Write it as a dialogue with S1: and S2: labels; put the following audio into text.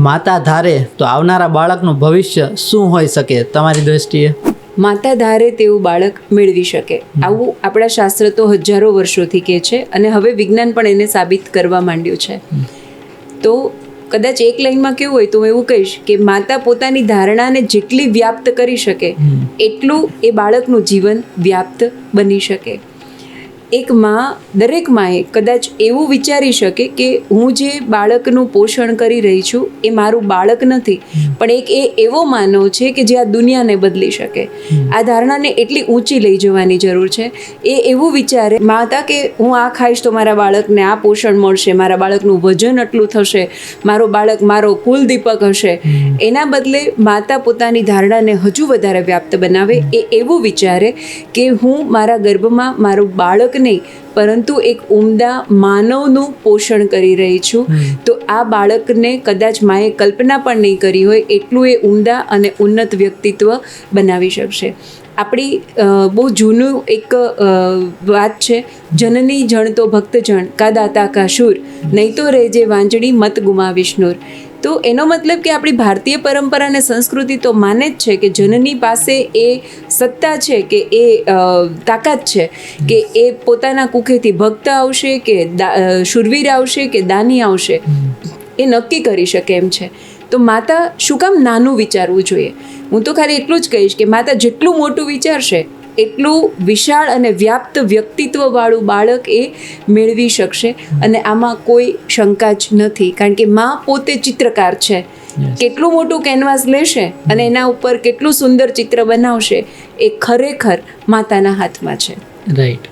S1: માતા ધારે તો આવનારા બાળકનું ભવિષ્ય શું હોઈ શકે તમારી દ્રષ્ટિએ?
S2: માતા ધારે તેવું બાળક મેળવી શકે, આવું આપણા શાસ્ત્ર તો હજારો વર્ષોથી કહે છે અને હવે વિજ્ઞાન પણ એને સાબિત કરવા માંડ્યું છે. તો કદાચ એક લાઈનમાં કેવું હોય તો હું એવું કહીશ કે માતા પોતાની ધારણાને જેટલી વ્યાપ્ત કરી શકે એટલું એ બાળકનું જીવન વ્યાપ્ત બની શકે. એક માં, દરેક માએ કદાચ એવું વિચારી શકે કે હું જે બાળકનું પોષણ કરી રહી છું એ મારું બાળક નથી, પણ એક એ એવો માનવ છે કે જે આ દુનિયાને બદલી શકે. આ ધારણાને એટલી ઊંચી લઈ જવાની જરૂર છે. એ એવું વિચારે માતા કે હું આ ખાઈશ તો મારા બાળકને આ પોષણ મળશે, મારા બાળકનું વજન આટલું થશે, મારો બાળક મારો કુલદીપક હશે. એના બદલે માતા પોતાની ધારણાને હજુ વધારે વ્યાપ્ત બનાવે, એ એવું વિચારે કે હું મારા ગર્ભમાં મારું બાળક નહીં પરંતુ એક ઉમદા માનવનું પોષણ કરી રહી છું. તો આ બાળકને કદાચ માએ કલ્પના પણ નહીં કરી હોય એટલું એ ઉમદા અને ઉન્નત વ્યક્તિત્વ બનાવી શકશે. આપણી બહુ જૂનું એક વાત છે, જનની જણ તો ભક્તજણ કા દાતા કા શૂર, નહીં તો રહેજે વાંજણી મત ગુમાવીશ નૂર. તો એનો મતલબ કે આપણી ભારતીય પરંપરા અને સંસ્કૃતિ તો માને જ છે કે જનની પાસે એ સત્તા છે કે એ તાકાત છે કે એ પોતાના કુખેથી ભક્ત આવશે કે શૂરવીર આવશે કે દાની આવશે, એ નક્કી કરી શકે એમ છે. તો માતા શું કામ નાનું વિચારવું જોઈએ? હું તો ખાલી એટલું જ કહીશ કે માતા જેટલું મોટું વિચારશે એટલું વિશાળ અને વ્યાપ્ત વ્યક્તિત્વવાળું બાળક એ મેળવી શકશે. અને આમાં કોઈ શંકા જ નથી, કારણ કે માં પોતે ચિત્રકાર છે. કેટલું મોટું કેનવાસ લેશે અને એના ઉપર કેટલું સુંદર ચિત્ર બનાવશે એ ખરેખર માતાના હાથમાં છે.
S1: રાઈટ.